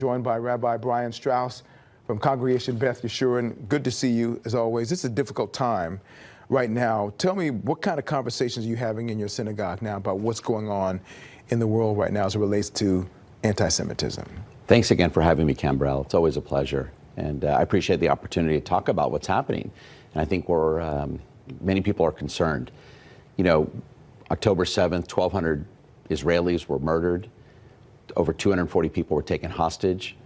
Joined by Rabbi Brian Strauss from Congregation Beth Yeshurun. Good to see you, as always. This is a difficult time right now. Tell me, what kind of conversations are you having in your synagogue now about what's going on in the world right now as it relates to anti-Semitism? Thanks again for having me, Cambrell. It's always a pleasure. And I appreciate the opportunity to talk about what's happening. And I think many people are concerned. You know, October 7th, 1,200 Israelis were murdered. Over 240 people were taken hostage.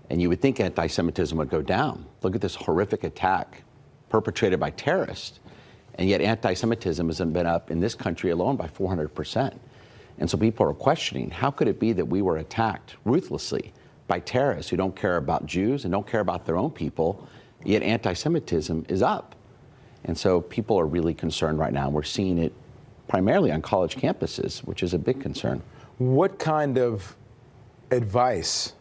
And you would think anti-Semitism would go down. Look at this horrific attack perpetrated by terrorists. And yet anti-Semitism has been up in this country alone by 400%. And so people are questioning, how could it be that we were attacked ruthlessly by terrorists who don't care about Jews and don't care about their own people, yet anti-Semitism is up? And so people are really concerned right now. We're seeing it primarily on college campuses, which is a big concern. What kind of advice,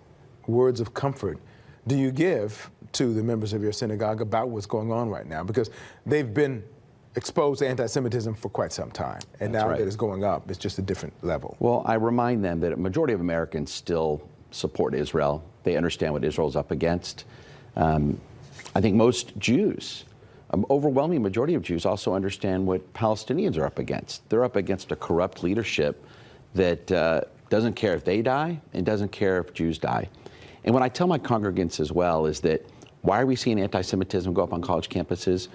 words of comfort, do you give to the members of your synagogue about what's going on right now? Because they've been exposed to anti-Semitism for quite some time, and now that it's going up, it's just a different level. Well, I remind them that a majority of Americans still support Israel. They understand what Israel's up against. I think most Jews, an overwhelming majority of Jews, also understand what Palestinians are up against. They're up against a corrupt leadership that doesn't care if they die and doesn't care if Jews die. And what I tell my congregants as well is that, why are we seeing anti-Semitism go up on college campuses?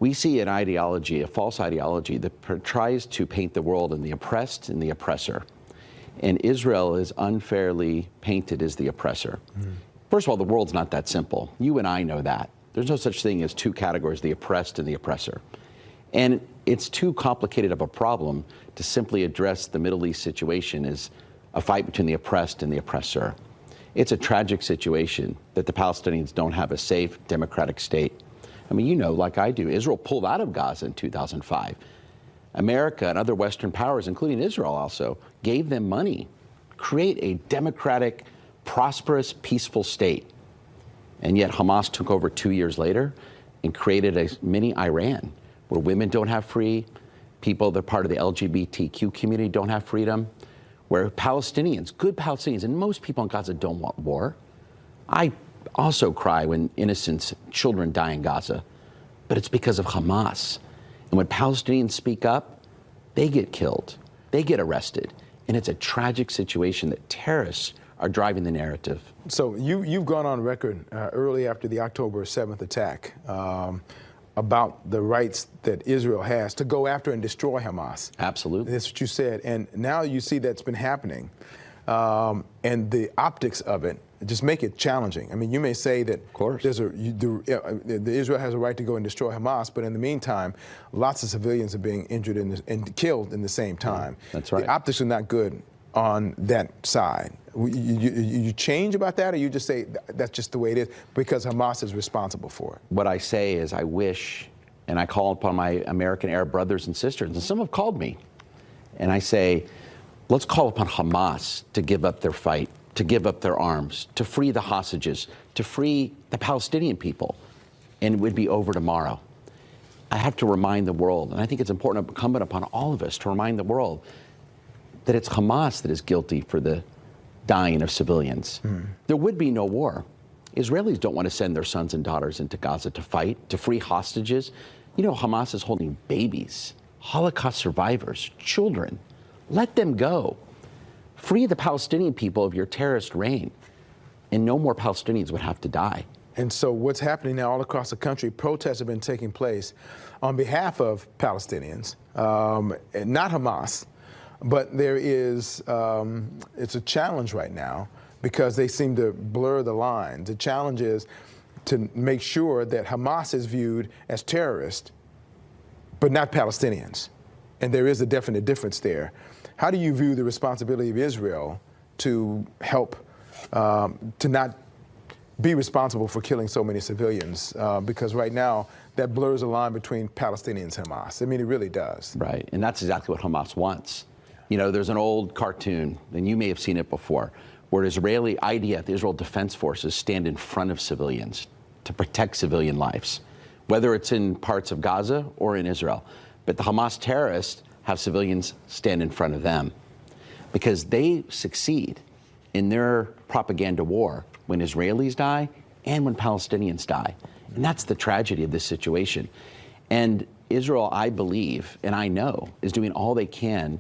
We see an ideology, a false ideology, that tries to paint the world in the oppressed and the oppressor. And Israel is unfairly painted as the oppressor. First of all, the world's not that simple. You and I know that. There's no such thing as two categories, the oppressed and the oppressor. And it's too complicated of a problem to simply address the Middle East situation as a fight between the oppressed and the oppressor. It's a tragic situation that the Palestinians don't have a safe, democratic state. I mean, you know, like I do, Israel pulled out of Gaza in 2005. America and other Western powers, including Israel also, gave them money to create a democratic, prosperous, peaceful state. And yet Hamas took over 2 years later and created a mini Iran, where women don't have free, people that are part of the LGBTQ community don't have freedom, where Palestinians, good Palestinians, and most people in Gaza don't want war. I also cry when innocent children die in Gaza, but it's because of Hamas. And when Palestinians speak up, they get killed, they get arrested, and it's a tragic situation that terrorists are driving the narrative. So you've gone on record early after the October 7th attack about the rights that Israel has to go after and destroy Hamas. Absolutely. That's what you said. And now you see that's been happening. And the optics of it just make it challenging. I mean, you may say that Israel has a right to go and destroy Hamas, but in the meantime, lots of civilians are being injured and killed in the same time. That's right. The optics are not good on that side. You change about that, or you just say that's just the way it is because Hamas is responsible for it? What I say is I wish, and I call upon my American Arab brothers and sisters, and some have called me, and I say, let's call upon Hamas to give up their fight, to give up their arms, to free the hostages, to free the Palestinian people, and it would be over tomorrow. I have to remind the world, and I think it's important, incumbent upon all of us to remind the world that it's Hamas that is guilty for the dying of civilians. There would be no war. Israelis don't want to send their sons and daughters into Gaza to fight, to free hostages. You know, Hamas is holding babies, Holocaust survivors, children. Let them go. Free the Palestinian people of your terrorist reign, and no more Palestinians would have to die. And so what's happening now all across the country, protests have been taking place on behalf of Palestinians, not Hamas. But there is, it's a challenge right now because they seem to blur the lines. The challenge is to make sure that Hamas is viewed as terrorists, but not Palestinians. And there is a definite difference there. How do you view the responsibility of Israel to help, to not be responsible for killing so many civilians? Because right now, that blurs the line between Palestinians and Hamas. I mean, it really does. Right, and that's exactly what Hamas wants. You know, there's an old cartoon, and you may have seen it before, where Israeli IDF, the Israel Defense Forces, stand in front of civilians to protect civilian lives, whether it's in parts of Gaza or in Israel. But the Hamas terrorists have civilians stand in front of them because they succeed in their propaganda war when Israelis die and when Palestinians die. And that's the tragedy of this situation. And Israel, I believe, and I know, is doing all they can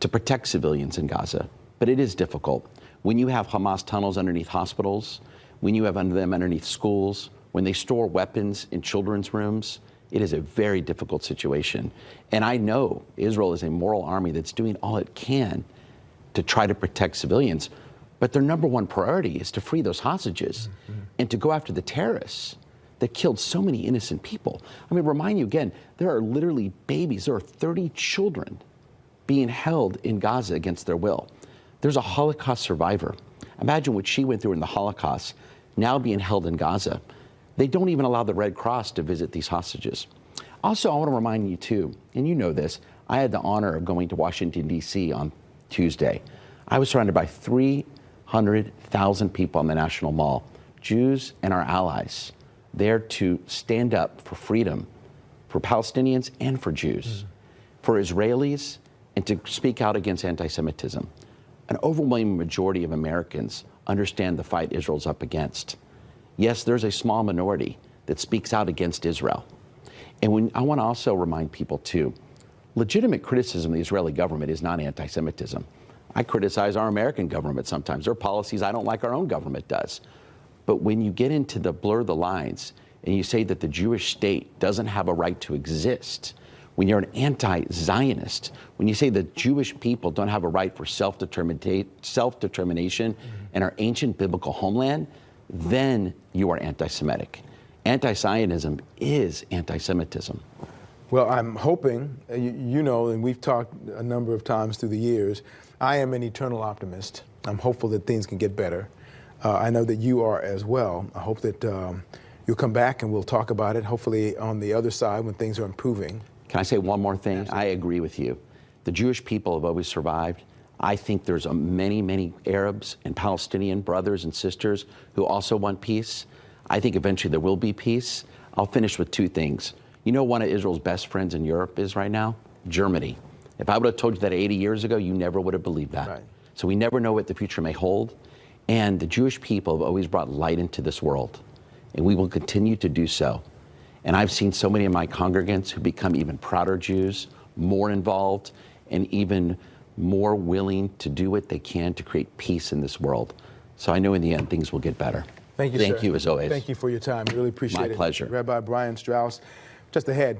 to protect civilians in Gaza. But it is difficult. When you have Hamas tunnels underneath hospitals, when you have them underneath schools, when they store weapons in children's rooms, it is a very difficult situation. And I know Israel is a moral army that's doing all it can to try to protect civilians. But their number one priority is to free those hostages and to go after the terrorists that killed so many innocent people. I mean, remind you again, there are literally babies, there are 30 children being held in Gaza against their will. There's a Holocaust survivor. Imagine what she went through in the Holocaust, now being held in Gaza. They don't even allow the Red Cross to visit these hostages. Also, I want to remind you too, and you know this, I had the honor of going to Washington, D.C. on Tuesday. I was surrounded by 300,000 people on the National Mall, Jews and our allies, there to stand up for freedom, for Palestinians and for Jews, for Israelis, and to speak out against anti-Semitism. An overwhelming majority of Americans understand the fight Israel's up against. Yes, there's a small minority that speaks out against Israel. And I want to also remind people too, legitimate criticism of the Israeli government is not anti-Semitism. I criticize our American government sometimes. There are policies I don't like our own government does. But when you get into the blur the lines and you say that the Jewish state doesn't have a right to exist, when you're an anti-Zionist, when you say the Jewish people don't have a right for self-determination in our ancient biblical homeland, then you are anti-Semitic. Anti-Zionism is anti-Semitism. Well, I'm hoping, you know, and we've talked a number of times through the years, I am an eternal optimist. I'm hopeful that things can get better. I know that you are as well. I hope that you'll come back and we'll talk about it, hopefully on the other side when things are improving. Can I say one more thing? Absolutely. I agree with you. The Jewish people have always survived. I think there's many, many Arabs and Palestinian brothers and sisters who also want peace. I think eventually there will be peace. I'll finish with two things. You know one of Israel's best friends in Europe is right now? Germany. If I would have told you that 80 years ago, you never would have believed that. Right. So we never know what the future may hold. And the Jewish people have always brought light into this world. And we will continue to do so. And I've seen so many of my congregants who become even prouder Jews, more involved, and even more willing to do what they can to create peace in this world. So I know in the end, things will get better. Thank you, sir. Thank you, as always. Thank you for your time. Really appreciate it. My pleasure. Rabbi Brian Strauss, just ahead.